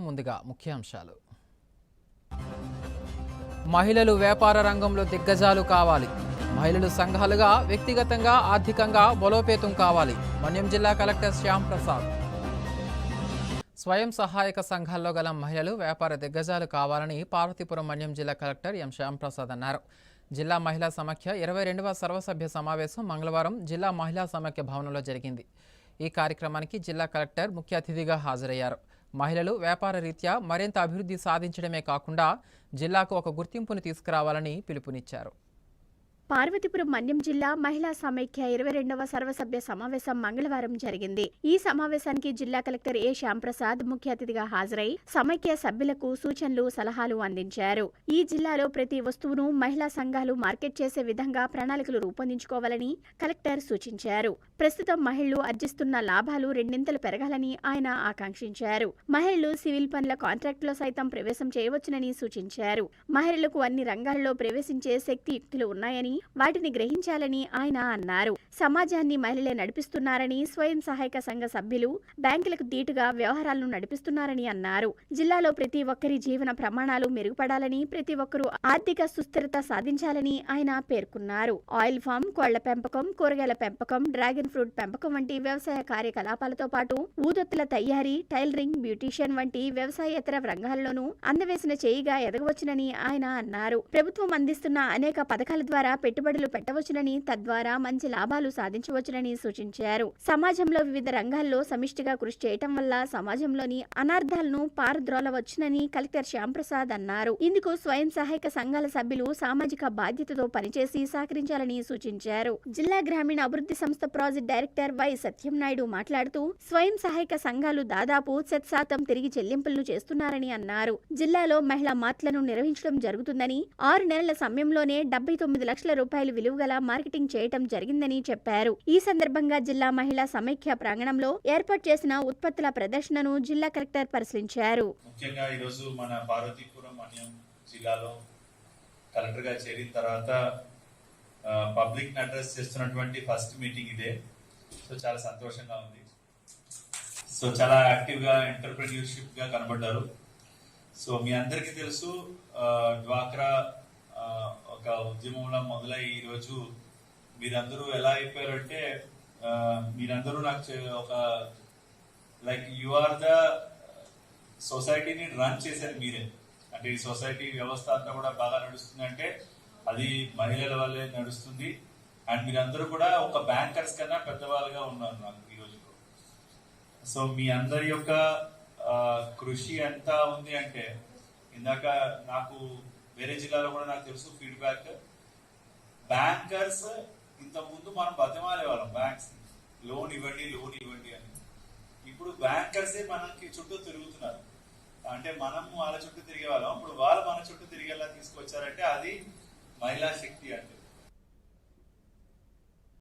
ముందుగా ముఖ్యాంశాలు. మహిళలు వ్యాపార రంగంలో దిగ్గజాలు కావాలి. మహిళలు సంఘాలుగా, వ్యక్తిగతంగా, ఆర్థికంగా బలోపేతం కావాలి. మన్యం జిల్లా కలెక్టర్ శ్యామ్ ప్రసాద్. స్వయం సహాయక సంఘాల్లో గల మహిళలు వ్యాపార దిగ్గజాలు కావాలని పార్వతీపురం మన్యం జిల్లా కలెక్టర్ ఎం శ్యామ్ ప్రసాద్ అన్నారు. జిల్లా మహిళా సమాఖ్య 22వ సర్వసభ్య సమావేశం మంగళవారం జిల్లా మహిళా సమాఖ్య భవనంలో జరిగింది. ఈ కార్యక్రమానికి జిల్లా కలెక్టర్ ముఖ్య అతిథిగా హాజరయ్యారు. మహిళలు వ్యాపార రీత్యా మరింత అభివృద్ధి సాధించడమే కాకుండా జిల్లాకు ఒక గుర్తింపును తీసుకురావాలని పిలుపునిచ్చారు. పార్వతీపురం మన్యం జిల్లా మహిళా సమైక్య 22వ సర్వసభ్య సమావేశం మంగళవారం జరిగింది. ఈ సమావేశానికి జిల్లా కలెక్టర్ ఏ శ్యామ్ ప్రసాద్ ముఖ్య అతిథిగా హాజరై సమైక్య సభ్యులకు సూచనలు, సలహాలు అందించారు. ఈ జిల్లాలో ప్రతి వస్తువును మహిళా సంఘాలు మార్కెట్ చేసే విధంగా ప్రణాళికలు రూపొందించుకోవాలని కలెక్టర్ సూచించారు. ప్రస్తుతం మహిళలు ఆర్జిస్తున్న లాభాలు రెండింతలు పెరగాలని ఆయన ఆకాంక్షించారు. మహిళలు సివిల్ పనుల కాంట్రాక్టులో సైతం ప్రవేశం చేయవచ్చునని సూచించారు. మహిళలకు అన్ని రంగాల్లో ప్రవేశించే శక్తియుక్తులు ఉన్నాయని, వాటిని గ్రహించాలని ఆయన అన్నారు. సమాజాన్ని మహిళలే నడిపిస్తున్నారని, స్వయం సహాయక సంఘ సభ్యులు బ్యాంకులకు దీటుగా వ్యవహారాలను నడిపిస్తున్నారని అన్నారు. జిల్లాలో ప్రతి ఒక్కరి జీవన ప్రమాణాలు మెరుగుపడాలని, ప్రతి ఒక్కరూ ఆర్థిక సుస్థిరత సాధించాలని ఆయన పేర్కొన్నారు. ఆయిల్ ఫామ్, కోళ్ల పెంపకం, కూరగాయల పెంపకం, డ్రాగన్ ఫ్రూట్ పెంపకం వంటి వ్యవసాయ కార్యకలాపాలతో పాటు ఊదొత్తుల తయారీ, టైలరింగ్, బ్యూటీషియన్ వంటి వ్యవసాయేతర రంగాల్లోనూ అందవేసిన చేయిగా ఎదగవచ్చునని ఆయన అన్నారు. ప్రభుత్వం అందిస్తున్న అనేక పథకాల ద్వారా పెట్టుబడులు పెట్టవచ్చునని, తద్వారా మంచి లాభాలు సాధించవచ్చునని సూచించారు. సమాజంలో వివిధ రంగాల్లో సమిష్టిగా కృషి చేయటం వల్ల సమాజంలోని అనార్థాలను పారద్రోలవచ్చునని కలెక్టర్ శ్యామ్ ప్రసాద్ అన్నారు. ఇందుకు స్వయం సహాయక సంఘాల సభ్యులు సామాజిక బాధ్యతతో పనిచేసి సహకరించాలని సూచించారు. జిల్లా గ్రామీణ అభివృద్ధి సంస్థ ప్రాజెక్ట్ డైరెక్టర్ వై సత్యంనాయుడు మాట్లాడుతూ స్వయం సహాయక సంఘాలు దాదాపు 100% తిరిగి చెల్లింపులను చేస్తున్నారని అన్నారు. జిల్లాలో మహిళా మార్ట్లను నిర్వహించడం జరుగుతుందని, 6 నెలల సమయంలోనే 79 లక్షల రూపాయలు విలువగల మార్కెటింగ్ చేయటం జరిగిందని చెప్పారు. ఈ సందర్భంగా జిల్లా మహిళా సమైక్య ప్రాంగణంలో ఏర్పాటు చేసిన ఉత్పత్తుల ప్రదర్శనను జిల్లా కలెక్టర్ పరిశీలించారు. ముఖ్యంగా ఈ రోజు మన పార్వతీపురం మన్యం జిల్లాలో కలెక్టర్ గా చేరిన తర్వాత పబ్లిక్ అడ్రస్ చేస్తున్నటువంటి ఫస్ట్ మీటింగ్ ఇదే. సో చాలా సంతోషంగా ఉంది. సో చాలా యాక్టివ్ గా, ఎంటర్‌ప్రెన్యూర్‌షిప్ గా కనబడ్డారు. సో మీ అందరికీ తెలుసు, డ్వాక్రా ఒక ఉద్యమంలో మొదలై ఈరోజు మీరందరూ ఎలా అయిపోయారంటే, మీరందరూ నాకు ఒక లైక్ యు ఆర్ ద సొసైటీని రన్ చేశారు మీరే. అంటే ఈ సొసైటీ వ్యవస్థ అంతా కూడా బాగా నడుస్తుంది అంటే అది మహిళల వల్లే నడుస్తుంది. అండ్ మీరందరూ కూడా ఒక బ్యాంకర్స్ కన్నా పెద్దవాళ్ళుగా ఉన్నారు నాకు ఈరోజు. సో మీ అందరి యొక్క కృషి ఎంత ఉంది అంటే, ఇందాక నాకు వేరే జిల్లాలో కూడా నాకు తెలుసు ఫీడ్బ్యాక్, బ్యాంకర్స్ ఇంత ముందు మనం బతిమాలే వాళ్ళం బ్యాంక్స్ లోన్ ఇవ్వండి అని. ఇప్పుడు బ్యాంకర్సే మనకి చుట్టూ తిరుగుతున్నారు. అంటే మనం వాళ్ళ చుట్టూ తిరిగే వాళ్ళం, ఇప్పుడు వాళ్ళు మన చుట్టూ తిరిగేలా తీసుకొచ్చారంటే అది మహిళా శక్తి అంటే.